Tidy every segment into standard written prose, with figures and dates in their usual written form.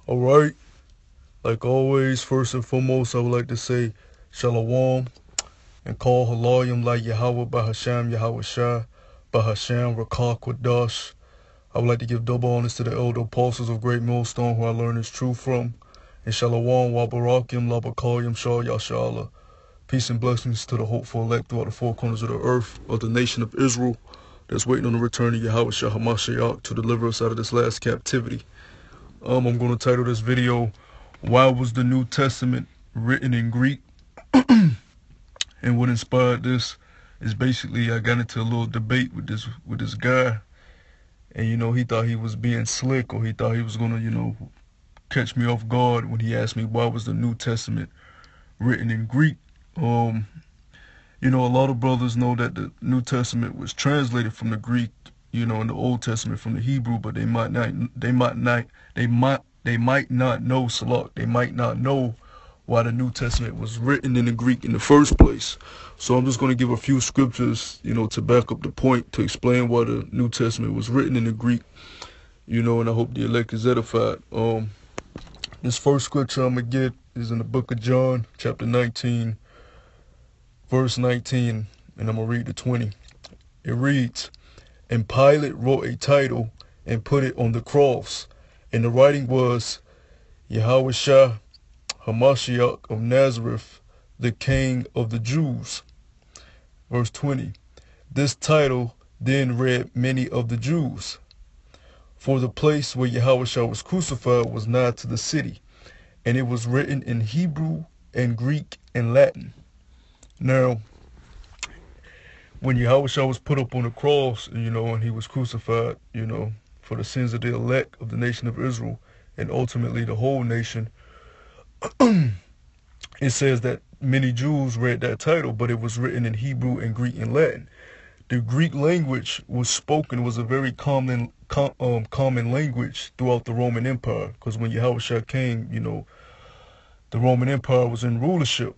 All right. Like always, first and foremost, I would like to say Shalom and call Halayim like Yahweh Bahasham Yahweh Shah Bahasham Rakah Kwadash. I would like to give double honors to the elder apostles of Great Millstone who I learned this truth from. And Shalom wa Barakim la Bakayim Shah Yashala. Peace and blessings to the hopeful elect throughout the four corners of the earth of the nation of Israel that's waiting on the return of Yahweh Shah HaMashiach to deliver us out of this last captivity. I'm going to title this video, Why Was the New Testament Written in Greek? And what inspired this is basically I got into a little debate with this guy, and he thought he was being slick, or he thought he was going to catch me off guard when he asked me why was the New Testament written in Greek. A lot of brothers know that the New Testament was translated from the Greek, in the Old Testament from the Hebrew, but they might not know Salak. They might not know why the New Testament was written in the Greek in the first place. So I'm just going to give a few scriptures, to back up the point, to explain why the New Testament was written in the Greek, and I hope the elect is edified. This first scripture I'm going to get is in the book of John, chapter 19, verse 19, and I'm going to read the 20. It reads, "And Pilate wrote a title and put it on the cross, and the writing was, Yahweh Shah HaMashiach of Nazareth, the King of the Jews." Verse 20, "This title then read many of the Jews, for the place where Yahweh Shah was crucified was nigh to the city, and it was written in Hebrew and Greek and Latin." Now, when Yahweh Shah was put up on the cross, and he was crucified, for the sins of the elect of the nation of Israel, and ultimately the whole nation, it says that many Jews read that title, but it was written in Hebrew and Greek and Latin. The Greek language was a very common language throughout the Roman Empire, because when Yahweh Shah came, the Roman Empire was in rulership.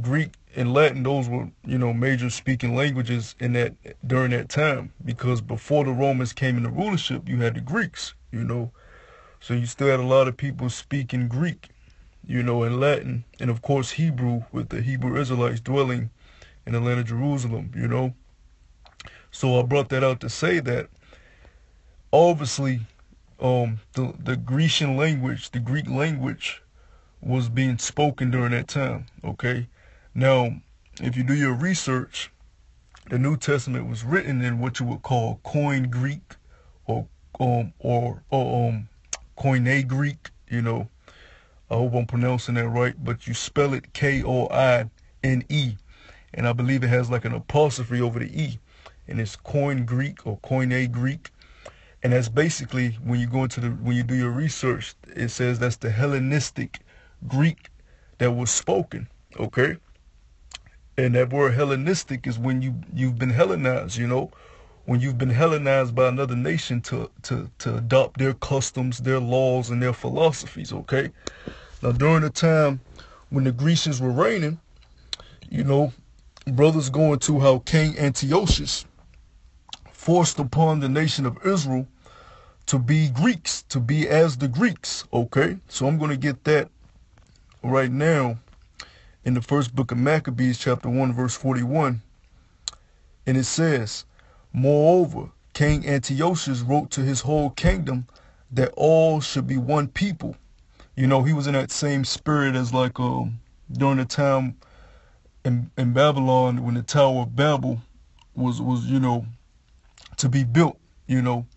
Greek and Latin, those were, major speaking languages during that time, because before the Romans came into rulership, you had the Greeks, so you still had a lot of people speaking Greek, and Latin, and of course Hebrew, with the Hebrew Israelites dwelling in the land of Jerusalem, So I brought that out to say that obviously the Grecian language, the Greek language, was being spoken during that time, okay? Now, if you do your research, the New Testament was written in what you would call Koine Greek, or Koine Greek, I hope I'm pronouncing that right, but you spell it Koine, and I believe it has like an apostrophe over the E, and it's Koine Greek or Koine Greek, and that's basically, when you do your research, it says that's the Hellenistic Greek that was spoken, okay? And that word Hellenistic is when you've been Hellenized, when you've been Hellenized by another nation to adopt their customs, their laws, and their philosophies, okay? Now, during the time when the Grecians were reigning, brothers go into how King Antiochus forced upon the nation of Israel to be Greeks, to be as the Greeks, okay? So I'm going to get that right now in the first book of Maccabees, chapter 1, verse 41. And it says, "Moreover, King Antiochus wrote to his whole kingdom that all should be one people." He was in that same spirit as like during the time in Babylon, when the Tower of Babel was to be built, when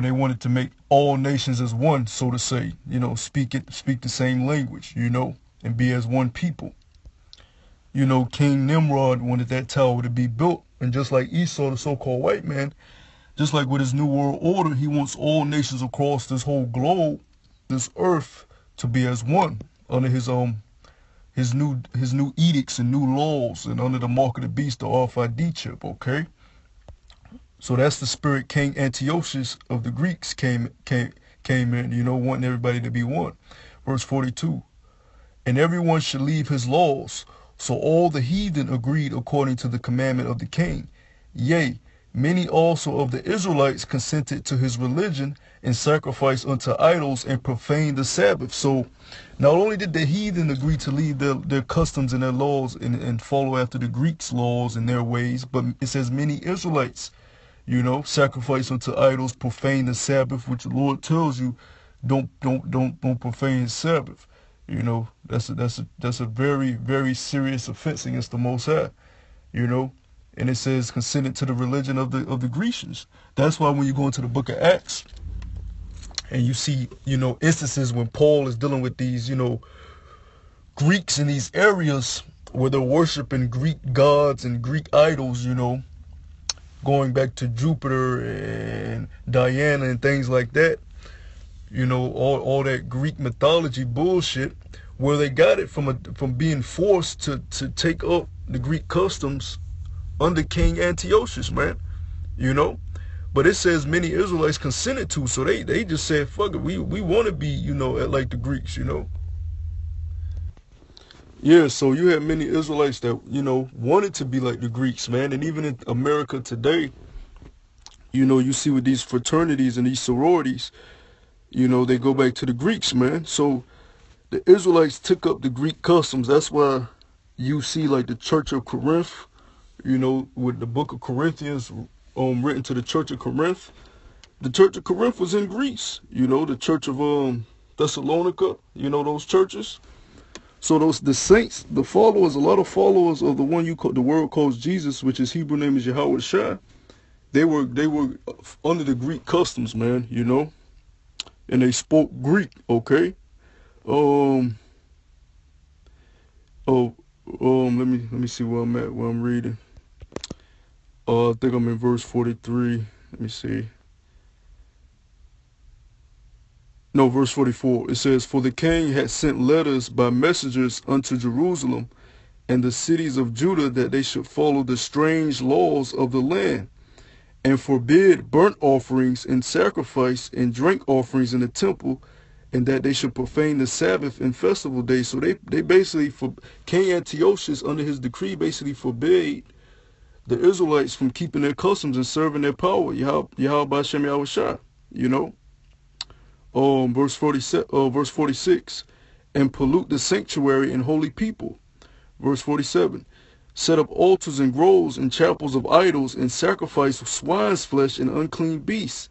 they wanted to make all nations as one, so to say, speak the same language, and be as one people. King Nimrod wanted that tower to be built, and just like Esau, the so-called white man, just like with his new world order, he wants all nations across this whole globe, this earth, to be as one under his new edicts and new laws, and under the mark of the beast, the RFID chip, okay? So that's the spirit King Antiochus of the Greeks came in, wanting everybody to be one. Verse 42, "And everyone should leave his laws. So all the heathen agreed according to the commandment of the king. Yea, Many also of the Israelites consented to his religion and sacrificed unto idols and profaned the Sabbath. So not only did the heathen agree to leave their customs and their laws and follow after the Greeks' laws and their ways, but it says many Israelites, sacrifice unto idols, profane the Sabbath, which the Lord tells you, don't profane his Sabbath. That's a very, very serious offense against the Most High. And it says consented to the religion of the Grecians. That's why when you go into the book of Acts and you see, instances when Paul is dealing with these, Greeks in these areas where they're worshiping Greek gods and Greek idols, going back to Jupiter and Diana and things like that, all that Greek mythology bullshit, where they got it from being forced to take up the Greek customs under King Antiochus, man. But it says many Israelites consented to, so they just said, fuck it, we want to be, like the Greeks, Yeah, so you had many Israelites that, wanted to be like the Greeks, man. And even in America today, you see with these fraternities and these sororities, they go back to the Greeks, man. So the Israelites took up the Greek customs. That's why you see like the Church of Corinth, with the book of Corinthians written to the Church of Corinth. The Church of Corinth was in Greece, the Church of Thessalonica, those churches. So the saints, the followers, a lot of followers of the one the world calls Jesus, which his Hebrew name is Yahweh Shai, they were under the Greek customs, man, and they spoke Greek, okay? Let me see where I'm at, where I'm reading. I think I'm in verse 43. Let me see. No, verse 44. It says, "For the king had sent letters by messengers unto Jerusalem and the cities of Judah that they should follow the strange laws of the land and forbid burnt offerings and sacrifice and drink offerings in the temple, and that they should profane the Sabbath and festival days." So they basically, King Antiochus under his decree basically forbade the Israelites from keeping their customs and serving their power, Yahweh Bashem Yahweh Shai, verse 46, and pollute the sanctuary and holy people. Verse 47, set up altars and groves and chapels of idols and sacrifice swine's flesh and unclean beasts,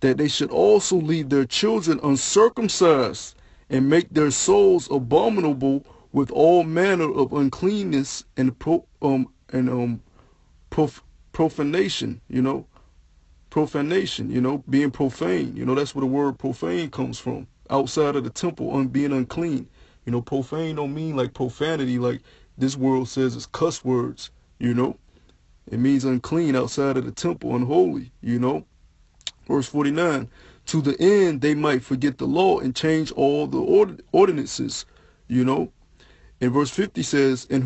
that they should also leave their children uncircumcised and make their souls abominable with all manner of uncleanness and profanation, being profane. That's where the word profane comes from. Outside of the temple, being unclean. Profane don't mean like profanity, like this world says it's cuss words, It means unclean, outside of the temple, unholy, Verse 49, to the end they might forget the law and change all the ordinances, And verse 50 says, and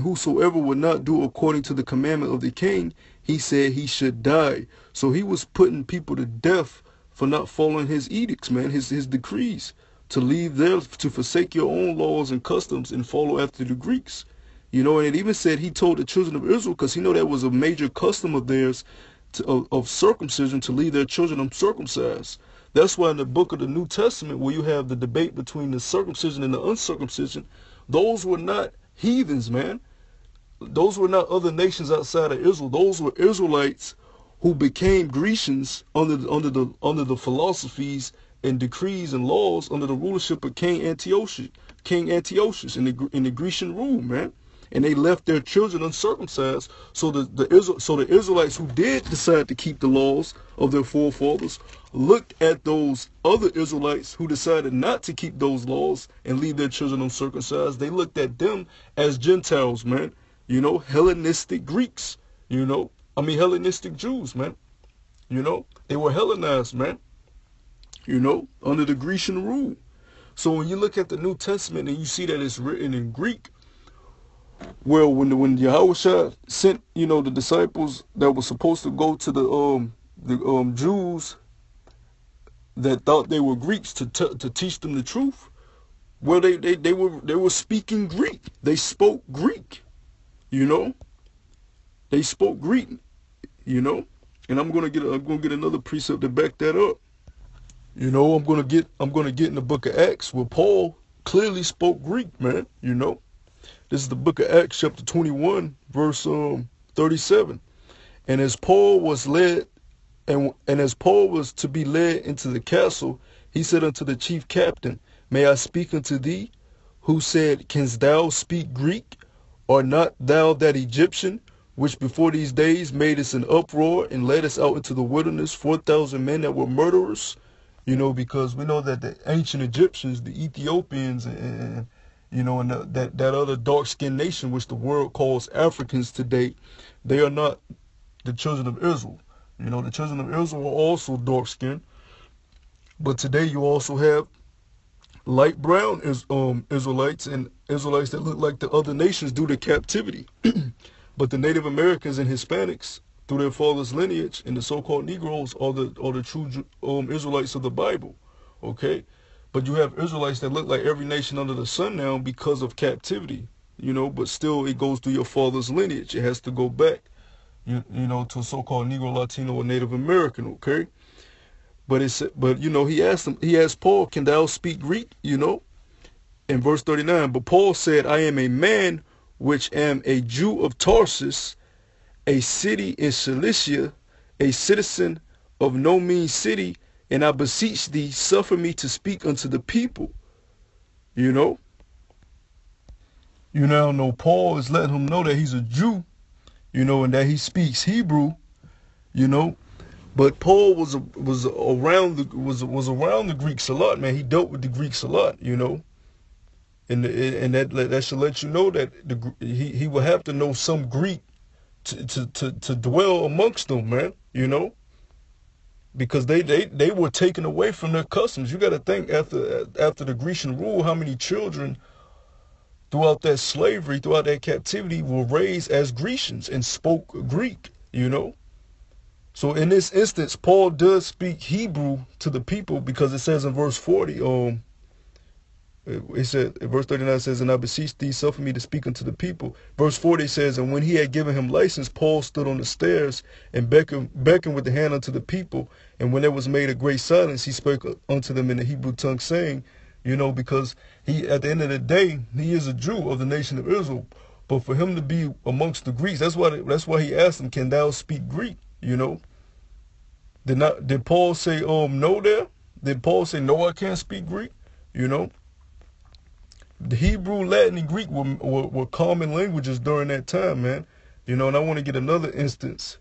whosoever would not do according to the commandment of the king, he said he should die. So he was putting people to death for not following his edicts, man, his decrees, to forsake your own laws and customs and follow after the Greeks. And it even said he told the children of Israel, because that was a major custom of theirs, of circumcision, to leave their children uncircumcised. That's why in the book of the New Testament, where you have the debate between the circumcision and the uncircumcision, those were not heathens, man. Those were not other nations outside of Israel. Those were Israelites who became Grecians under the philosophies and decrees and laws under the rulership of King Antiochus in the Grecian rule, man. And they left their children uncircumcised. So the Israelites who did decide to keep the laws of their forefathers looked at those other Israelites who decided not to keep those laws and leave their children uncircumcised. They looked at them as Gentiles, man. Hellenistic Greeks, Hellenistic Jews, man. They were Hellenized, man. Under the Grecian rule. So when you look at the New Testament and you see that it's written in Greek, well, when Yahweh sent, the disciples that were supposed to go to the Jews that thought they were Greeks to teach them the truth, well, they were speaking Greek. They spoke Greek. They spoke Greek. And I'm gonna get another precept to back that up. You know, I'm gonna get in the book of Acts where Paul clearly spoke Greek, man. You know. This is the book of Acts, chapter 21, verse 37. And as Paul was led, and as Paul was to be led into the castle, he said unto the chief captain, May I speak unto thee? Who said, Canst thou speak Greek? Art not thou that Egyptian, which before these days made us an uproar and led us out into the wilderness, 4,000 men that were murderers? You know, because we know that the ancient Egyptians, the Ethiopians, and you know, and that other dark-skinned nation, which the world calls Africans today, they are not the children of Israel. You know, the children of Israel are also dark-skinned, but today you also have light brown Israelites and Israelites that look like the other nations due to captivity. But the Native Americans and Hispanics, through their father's lineage, and the so-called Negroes are the true Israelites of the Bible. Okay, but you have Israelites that look like every nation under the sun now because of captivity. You know, but still it goes through your father's lineage. It has to go back, you know, to a so-called Negro, Latino, or Native American. Okay. But you know, he asked Paul, Can thou speak Greek? You know, in verse 39. But Paul said, I am a man which am a Jew of Tarsus, a city in Cilicia, a citizen of no mean city, and I beseech thee, suffer me to speak unto the people. You know, you now know Paul is letting him know that he's a Jew, you know, and that he speaks Hebrew, you know. But Paul was around the Greeks a lot, man. He dealt with the Greeks a lot, you know, and that should let you know that he will have to know some Greek to dwell amongst them, man. You know, because they were taken away from their customs. You got to think after the Grecian rule, how many children throughout that slavery, throughout that captivity, were raised as Grecians and spoke Greek, you know. So in this instance, Paul does speak Hebrew to the people because it says in verse 40, it said, verse 39 says, And I beseech thee, suffer me to speak unto the people. Verse 40 says, And when he had given him license, Paul stood on the stairs and beckoned with the hand unto the people. And when there was made a great silence, he spoke unto them in the Hebrew tongue, saying, you know, because he, at the end of the day, he is a Jew of the nation of Israel. But for him to be amongst the Greeks, that's why he asked him, Can thou speak Greek? You know, did Paul say no there? Did Paul say no, I can't speak Greek? You know, the Hebrew, Latin, and Greek were common languages during that time, man. You know, and I want to get another instance.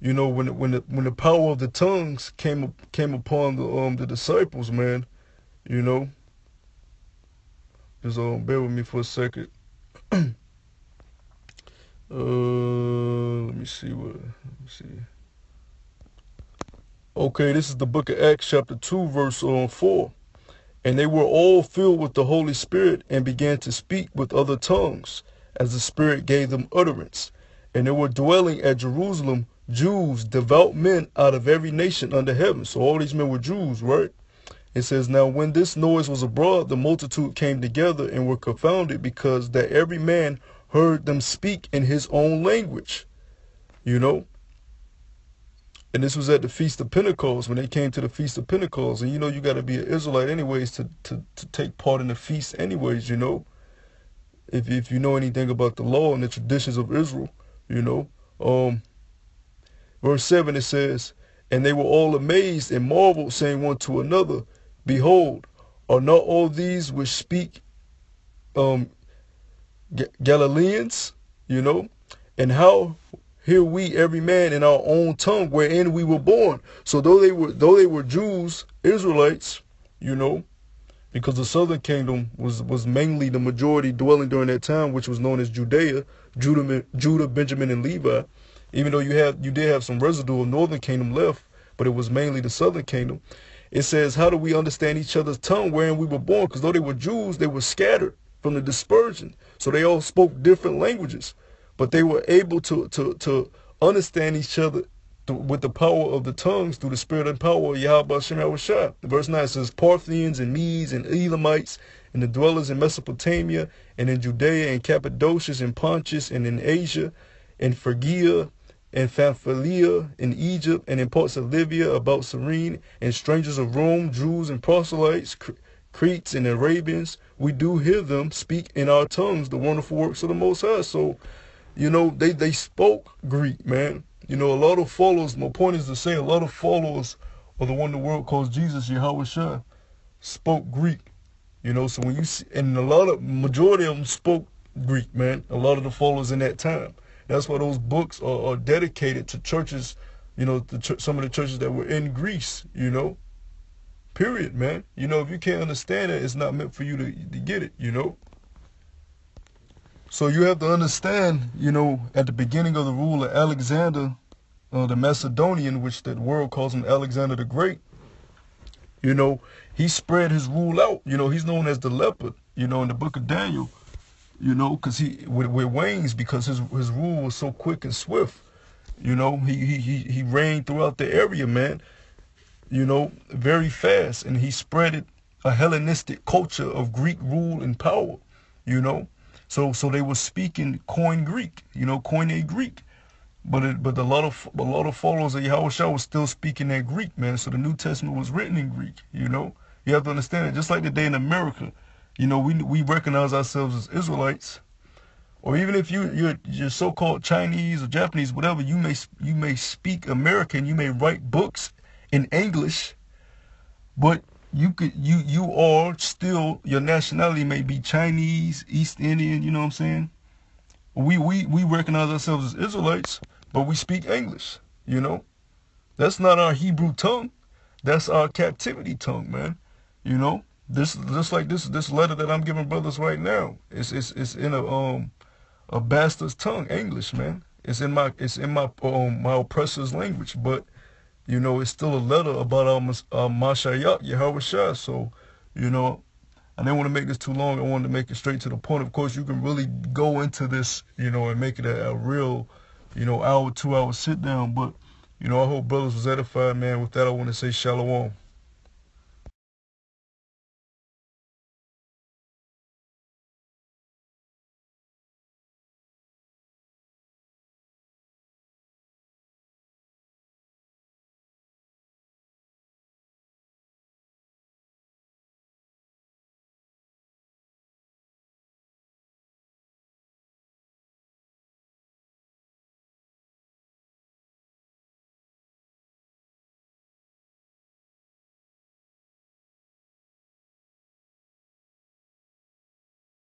You know, when the power of the tongues came upon the disciples, man. You know, just bear with me for a second. Let me see. Okay, this is the book of Acts, chapter 2, verse 4. And they were all filled with the Holy Spirit and began to speak with other tongues, as the Spirit gave them utterance. And there were dwelling at Jerusalem Jews, devout men out of every nation under heaven. So all these men were Jews, right? It says, Now when this noise was abroad, the multitude came together and were confounded, because that every man heard them speak in his own language. You know? And this was at the Feast of Pentecost, when they came to the Feast of Pentecost. And you know, you got to be an Israelite anyways to take part in the feast anyways, you know. If you know anything about the law and the traditions of Israel, you know. Verse 7, it says, And they were all amazed and marveled, saying one to another, Behold, are not all these which speak Galileans? You know. And how hear we every man in our own tongue wherein we were born. So though they were Jews, Israelites, you know, because the southern kingdom was mainly the majority dwelling during that time, which was known as Judah, Benjamin, and Levi. Even though you did have some residue of northern kingdom left, but it was mainly the southern kingdom. It says, how do we understand each other's tongue wherein we were born? Because though they were Jews, they were scattered from the dispersion. So they all spoke different languages. But they were able to understand each other with the power of the tongues through the spirit and power of Yahweh Hashem Yahushua. Verse 9 says, Parthians and Medes and Elamites and the dwellers in Mesopotamia and in Judea and Cappadocia and Pontus and in Asia and Phrygia and Pamphylia in Egypt, and in parts of Libya about Cyrene, and strangers of Rome, Jews and proselytes, Cretes and Arabians, we do hear them speak in our tongues the wonderful works of the Most High. So, you know, they spoke Greek, man. You know, a lot of followers, my point is to say, a lot of followers of the one the world calls Jesus, Yahweh Shai, spoke Greek. You know, so when you see, and majority of them spoke Greek, man. A lot of the followers in that time. That's why those books are dedicated to churches, you know, some of the churches that were in Greece, you know. Period, man. You know, if you can't understand it, it's not meant for you to get it, you know. So you have to understand, you know, at the beginning of the rule of Alexander, the Macedonian, which the world calls him Alexander the Great, you know, he spread his rule out. You know, he's known as the leopard, you know, in the book of Daniel, you know, because he with wings, because his rule was so quick and swift. You know, he reigned throughout the area, man. You know, very fast, and he spreaded a Hellenistic culture of Greek rule and power, you know. So they were speaking Koine Greek, you know, Koine Greek. But a lot of followers of Yahweh Shai was still speaking that Greek, man. So the New Testament was written in Greek, you know. You have to understand it. Just like today in America, you know, we recognize ourselves as Israelites, or even if you're so-called Chinese or Japanese, whatever, you may speak American, you may write books in English, but you are still, your nationality may be Chinese, East Indian, you know what I'm saying? We recognize ourselves as Israelites, but we speak English, you know? That's not our Hebrew tongue. That's our captivity tongue, man. You know? This just like this letter that I'm giving brothers right now. It's in a bastard's tongue, English, man. It's in my my oppressor's language, but you know, it's still a letter about our Mashiach, Yahweh Shai. So, you know, I didn't want to make this too long. I wanted to make it straight to the point. Of course, you can really go into this, you know, and make it a real, you know, hour, 2 hour sit down. But, you know, I hope brothers was edified, man. With that, I want to say shalom.